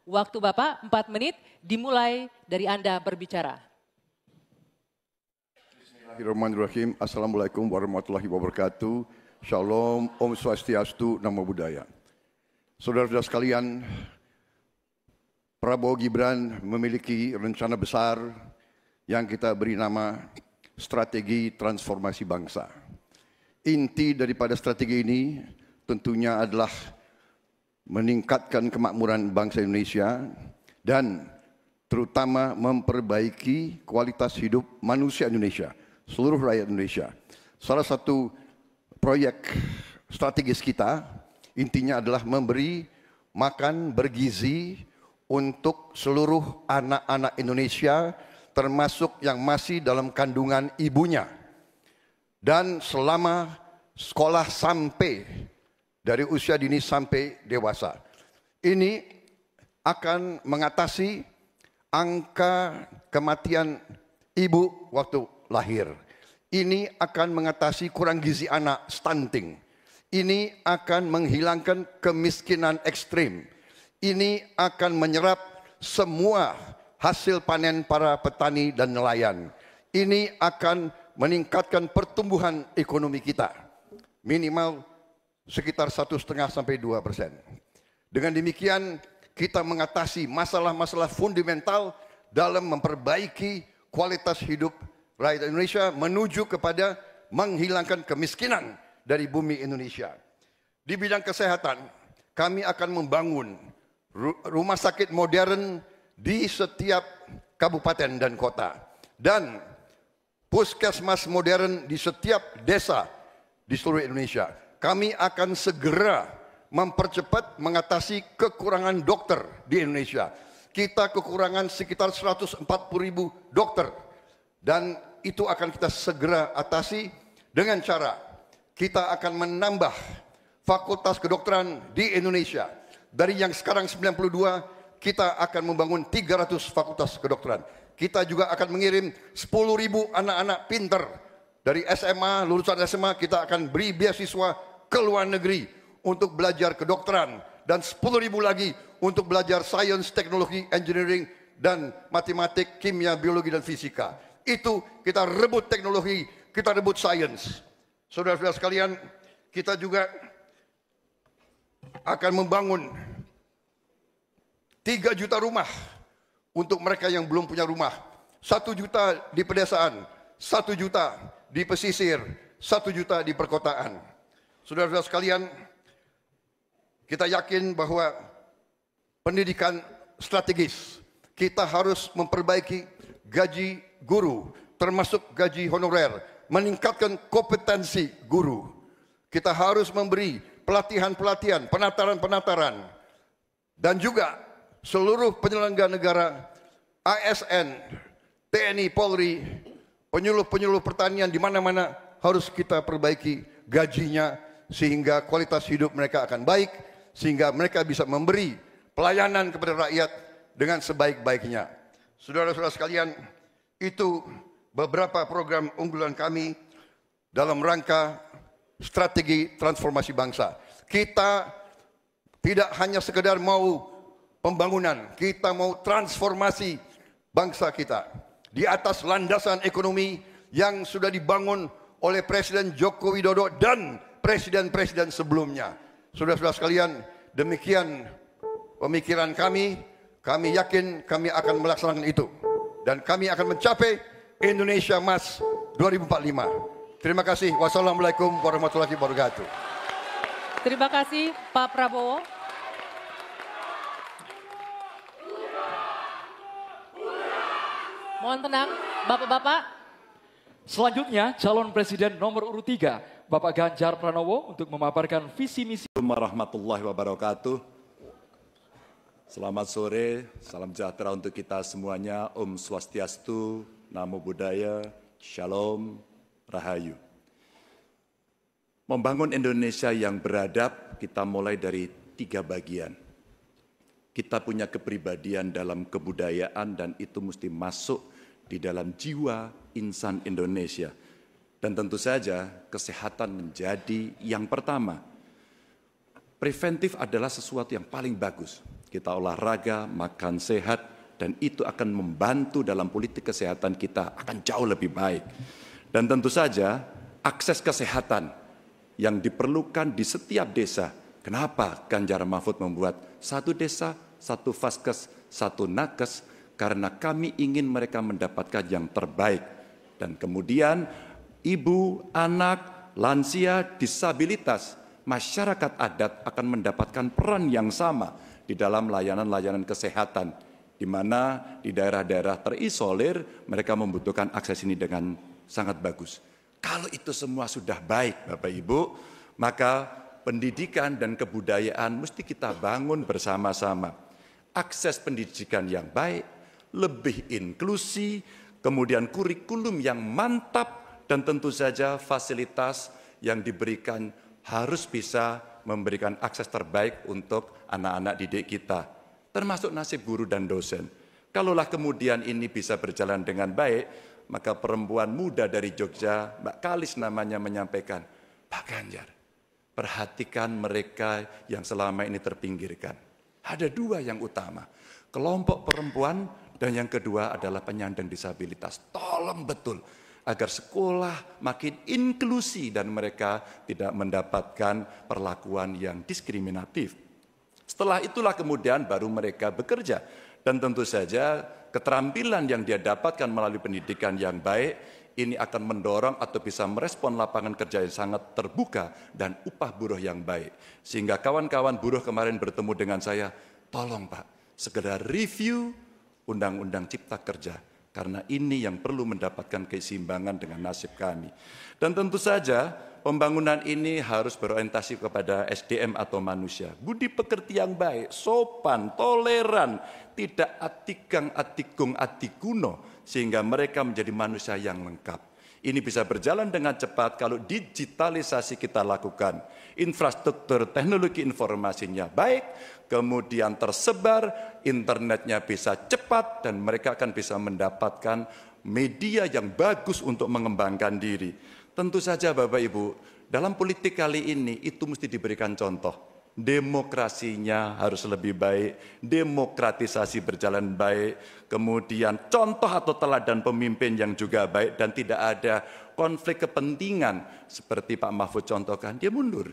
Waktu Bapak 4 menit dimulai dari Anda berbicara. Bismillahirrahmanirrahim. Assalamualaikum warahmatullahi wabarakatuh. Shalom, Om Swastiastu, Namo Buddhaya. Saudara-saudara sekalian, Prabowo Gibran memiliki rencana besar yang kita beri nama Strategi Transformasi Bangsa. Inti daripada strategi ini tentunya adalah meningkatkan kemakmuran bangsa Indonesia dan terutama memperbaiki kualitas hidup manusia Indonesia, seluruh rakyat Indonesia. Salah satu proyek strategis kita intinya adalah memberi makan bergizi untuk seluruh anak-anak Indonesia, termasuk yang masih dalam kandungan ibunya. Dan selama sekolah sampai dari usia dini sampai dewasa. Ini akan mengatasi angka kematian ibu waktu lahir. Ini akan mengatasi kurang gizi anak, stunting. Ini akan menghilangkan kemiskinan ekstrim. Ini akan menyerap semua hasil panen para petani dan nelayan. Ini akan meningkatkan pertumbuhan ekonomi kita. Minimal sekitar 1,5 sampai 2%. Dengan demikian kita mengatasi masalah-masalah fundamental dalam memperbaiki kualitas hidup rakyat Indonesia menuju kepada menghilangkan kemiskinan dari bumi Indonesia. Di bidang kesehatan, kami akan membangun rumah sakit modern di setiap kabupaten dan kota. Dan puskesmas modern di setiap desa di seluruh Indonesia. Kami akan segera mempercepat mengatasi kekurangan dokter di Indonesia. Kita kekurangan sekitar 140.000 dokter. Dan itu akan kita segera atasi dengan cara kita akan menambah fakultas kedokteran di Indonesia. Dari yang sekarang 92, kita akan membangun 300 fakultas kedokteran. Kita juga akan mengirim 10.000 anak-anak pinter. Dari SMA, lulusan SMA, kita akan beri beasiswa ke luar negeri untuk belajar kedokteran. Dan 10.000 lagi untuk belajar sains, teknologi, engineering, dan matematik, kimia, biologi, dan fisika. Itu kita rebut teknologi, kita rebut sains. Saudara-saudara sekalian, kita juga akan membangun 3 juta rumah untuk mereka yang belum punya rumah. 1 juta di pedesaan, 1 juta di pesisir, 1 juta di perkotaan. Saudara-saudara sekalian, kita yakin bahwa pendidikan strategis. Kita harus memperbaiki gaji guru, termasuk gaji honorer, meningkatkan kompetensi guru. Kita harus memberi pelatihan-pelatihan, penataran-penataran, dan juga seluruh penyelenggara negara, ASN, TNI, Polri, penyuluh-penyuluh pertanian di mana-mana harus kita perbaiki gajinya sehingga kualitas hidup mereka akan baik, sehingga mereka bisa memberi pelayanan kepada rakyat dengan sebaik-baiknya. Saudara-saudara sekalian, itu beberapa program unggulan kami dalam rangka strategi transformasi bangsa. Kita tidak hanya sekedar mau pembangunan, kita mau transformasi bangsa kita di atas landasan ekonomi yang sudah dibangun oleh Presiden Joko Widodo dan presiden-presiden sebelumnya. Saudara-saudara sekalian, demikian pemikiran kami. Kami yakin kami akan melaksanakan itu. Dan kami akan mencapai Indonesia Emas 2045. Terima kasih. Wassalamualaikum warahmatullahi wabarakatuh. Terima kasih Pak Prabowo. Mohon tenang, Bapak-bapak. Selanjutnya, calon presiden nomor urut 3, Bapak Ganjar Pranowo untuk memaparkan visi misi. Assalamualaikum warahmatullahi wabarakatuh. Selamat sore, salam sejahtera untuk kita semuanya. Om Swastiastu, Namo Buddhaya, Shalom, Rahayu. Membangun Indonesia yang beradab, kita mulai dari 3 bagian. Kita punya kepribadian dalam kebudayaan dan itu mesti masuk di dalam jiwa insan Indonesia. Dan tentu saja kesehatan menjadi yang pertama. Preventif adalah sesuatu yang paling bagus. kita olahraga, makan sehat, dan itu akan membantu dalam politik kesehatan kita akan jauh lebih baik. Dan tentu saja akses kesehatan yang diperlukan di setiap desa. Kenapa Ganjar Mahfud membuat satu desa, satu vaskes, satu nakes? Karena kami ingin mereka mendapatkan yang terbaik. Dan kemudian ibu, anak, lansia, disabilitas, masyarakat adat akan mendapatkan peran yang sama di dalam layanan-layanan kesehatan, di mana di daerah-daerah terisolir mereka membutuhkan akses ini dengan sangat bagus. Kalau itu semua sudah baik Bapak Ibu, maka pendidikan dan kebudayaan mesti kita bangun bersama-sama. Akses pendidikan yang baik, lebih inklusi, kemudian kurikulum yang mantap, dan tentu saja fasilitas yang diberikan harus bisa memberikan akses terbaik untuk anak-anak didik kita, termasuk nasib guru dan dosen. Kalaulah kemudian ini bisa berjalan dengan baik, maka perempuan muda dari Jogja, Mbak Kalis namanya, menyampaikan, Pak Ganjar, perhatikan mereka yang selama ini terpinggirkan. Ada dua yang utama, kelompok perempuan, dan yang kedua adalah penyandang disabilitas. Tolong betul agar sekolah makin inklusi dan mereka tidak mendapatkan perlakuan yang diskriminatif. Setelah itulah kemudian baru mereka bekerja. Dan tentu saja keterampilan yang dia dapatkan melalui pendidikan yang baik, ini akan mendorong atau bisa merespon lapangan kerja yang sangat terbuka dan upah buruh yang baik. Sehingga kawan-kawan buruh kemarin bertemu dengan saya, tolong Pak, segera review Undang-Undang Cipta Kerja. Karena ini yang perlu mendapatkan keseimbangan dengan nasib kami. Dan tentu saja pembangunan ini harus berorientasi kepada SDM atau manusia. Budi pekerti yang baik, sopan, toleran, tidak atikang, atikung, atikuno, sehingga mereka menjadi manusia yang lengkap. Ini bisa berjalan dengan cepat kalau digitalisasi kita lakukan. Infrastruktur teknologi informasinya baik, kemudian tersebar, internetnya bisa cepat, dan mereka akan bisa mendapatkan media yang bagus untuk mengembangkan diri. Tentu saja Bapak Ibu, dalam politik kali ini itu mesti diberikan contoh. Demokrasinya harus lebih baik, demokratisasi berjalan baik, kemudian contoh atau teladan pemimpin yang juga baik, dan tidak ada konflik kepentingan seperti Pak Mahfud contohkan, dia mundur.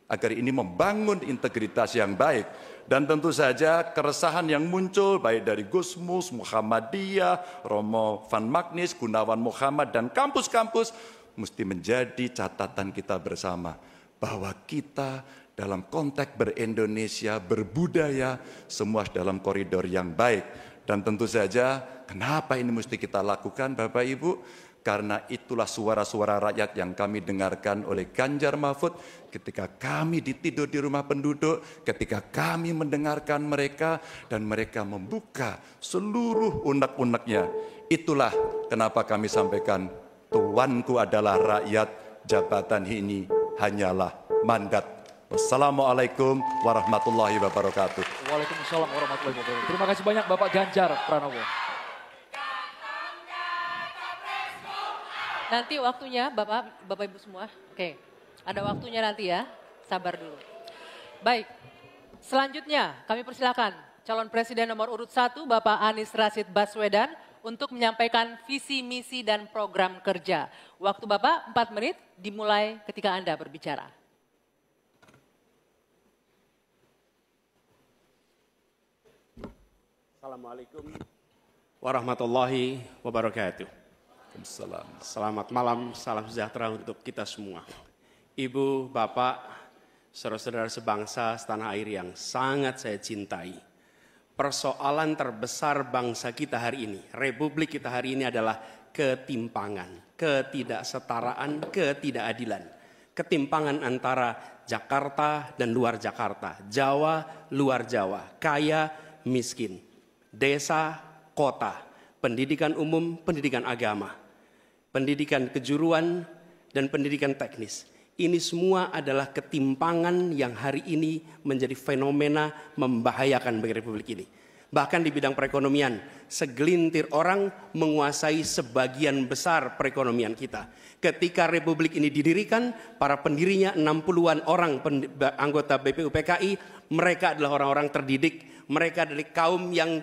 Agar ini membangun integritas yang baik. Dan tentu saja keresahan yang muncul baik dari Gusmus, Muhammadiyah, Romo Van Magnis, Gunawan Muhammad, dan kampus-kampus mesti menjadi catatan kita bersama. Bahwa kita dalam konteks ber-Indonesia, berbudaya, semua dalam koridor yang baik. Dan tentu saja kenapa ini mesti kita lakukan Bapak Ibu? Karena itulah suara-suara rakyat yang kami dengarkan oleh Ganjar Mahfud ketika kami tidur di rumah penduduk, ketika kami mendengarkan mereka dan mereka membuka seluruh unek-uneknya. Itulah kenapa kami sampaikan, tuanku adalah rakyat, jabatan ini hanyalah mandat. Wassalamualaikum warahmatullahi wabarakatuh. Waalaikumsalam warahmatullahi wabarakatuh. Terima kasih banyak Bapak Ganjar Pranowo. Nanti waktunya Bapak Ibu semua. Oke, ada waktunya nanti ya, sabar dulu. Baik, selanjutnya kami persilakan calon presiden nomor urut 1 Bapak Anies Rashid Baswedan untuk menyampaikan visi, misi, dan program kerja. Waktu Bapak 4 menit dimulai ketika Anda berbicara. Assalamualaikum warahmatullahi wabarakatuh. Selamat malam, salam sejahtera untuk kita semua. Ibu, Bapak, saudara-saudara sebangsa setanah air yang sangat saya cintai. Persoalan terbesar bangsa kita hari ini, republik kita hari ini adalah ketimpangan, ketidaksetaraan, ketidakadilan. Ketimpangan antara Jakarta dan luar Jakarta, Jawa, luar Jawa, kaya, miskin, desa, kota, pendidikan umum, pendidikan agama, pendidikan kejuruan, dan pendidikan teknis. Ini semua adalah ketimpangan yang hari ini menjadi fenomena membahayakan bagi republik ini. Bahkan di bidang perekonomian, segelintir orang menguasai sebagian besar perekonomian kita. Ketika republik ini didirikan, para pendirinya 60-an orang anggota BPUPKI, mereka adalah orang-orang terdidik, Mereka dari kaum yang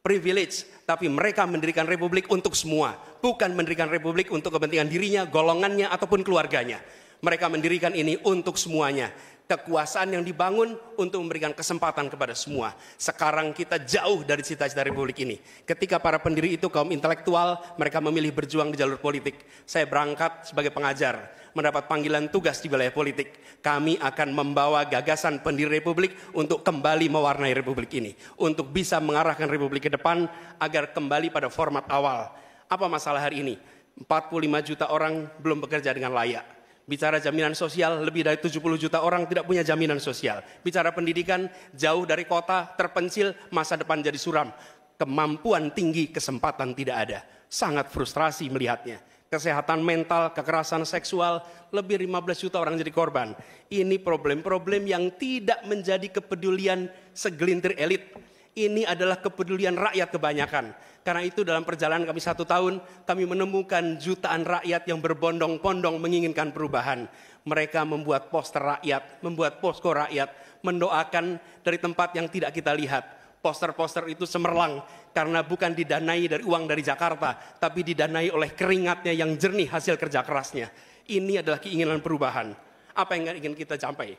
privilege, tapi mereka mendirikan republik untuk semua. Bukan mendirikan republik untuk kepentingan dirinya, golongannya, ataupun keluarganya. Mereka mendirikan ini untuk semuanya. Kekuasaan yang dibangun untuk memberikan kesempatan kepada semua. Sekarang kita jauh dari cita-cita republik ini. Ketika para pendiri itu kaum intelektual, mereka memilih berjuang di jalur politik. Saya berangkat sebagai pengajar, mendapat panggilan tugas di wilayah politik. Kami akan membawa gagasan pendiri republik untuk kembali mewarnai republik ini. Untuk bisa mengarahkan republik ke depan agar kembali pada format awal. Apa masalah hari ini? 45 juta orang belum bekerja dengan layak. Bicara jaminan sosial, lebih dari 70 juta orang tidak punya jaminan sosial. Bicara pendidikan, jauh dari kota, terpencil, masa depan jadi suram. Kemampuan tinggi, kesempatan tidak ada. Sangat frustrasi melihatnya. Kesehatan mental, kekerasan seksual, lebih 15 juta orang jadi korban. Ini problem-problem yang tidak menjadi kepedulian segelintir elit. Ini adalah kepedulian rakyat kebanyakan. Karena itu dalam perjalanan kami 1 tahun, kami menemukan jutaan rakyat yang berbondong-bondong menginginkan perubahan. Mereka membuat poster rakyat, membuat posko rakyat, mendoakan dari tempat yang tidak kita lihat. Poster-poster itu cemerlang karena bukan didanai dari uang dari Jakarta, tapi didanai oleh keringatnya yang jernih hasil kerja kerasnya. Ini adalah keinginan perubahan. Apa yang ingin kita capai?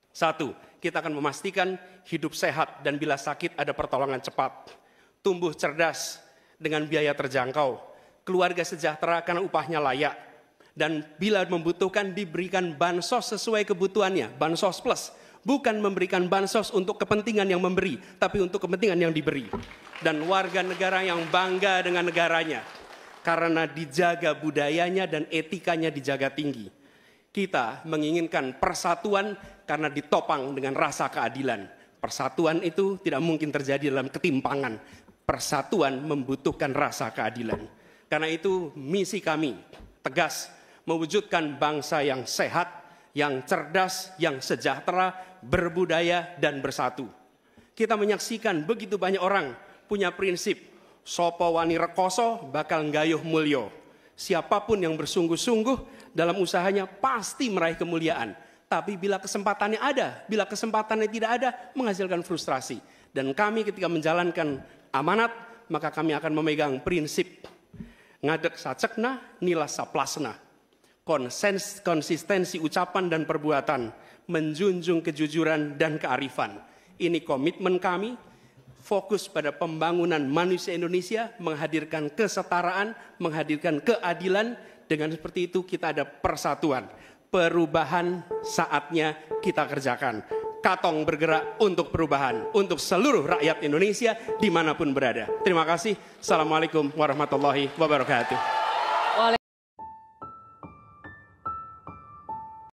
1, kita akan memastikan hidup sehat dan bila sakit ada pertolongan cepat. Tumbuh cerdas dengan biaya terjangkau. Keluarga sejahtera karena upahnya layak. Dan bila membutuhkan diberikan bansos sesuai kebutuhannya. Bansos plus. Bukan memberikan bansos untuk kepentingan yang memberi, tapi untuk kepentingan yang diberi. Dan warga negara yang bangga dengan negaranya. Karena dijaga budayanya dan etikanya dijaga tinggi. Kita menginginkan persatuan karena ditopang dengan rasa keadilan. Persatuan itu tidak mungkin terjadi dalam ketimpangan. Persatuan membutuhkan rasa keadilan. Karena itu misi kami tegas mewujudkan bangsa yang sehat, yang cerdas, yang sejahtera, berbudaya dan bersatu. Kita menyaksikan begitu banyak orang punya prinsip sopo wani rekoso bakal nggayuh mulyo. Siapapun yang bersungguh-sungguh dalam usahanya pasti meraih kemuliaan. Tapi bila kesempatannya ada, bila kesempatannya tidak ada, menghasilkan frustrasi. Dan kami ketika menjalankan amanat, maka kami akan memegang prinsip ngadek sacekna, nilas saplasna. Konsistensi ucapan dan perbuatan, menjunjung kejujuran dan kearifan. Ini komitmen kami, fokus pada pembangunan manusia Indonesia, menghadirkan kesetaraan, menghadirkan keadilan. Dengan seperti itu kita ada persatuan. Perubahan saatnya kita kerjakan. Katong bergerak untuk perubahan, untuk seluruh rakyat Indonesia dimanapun berada. Terima kasih. Assalamualaikum warahmatullahi wabarakatuh.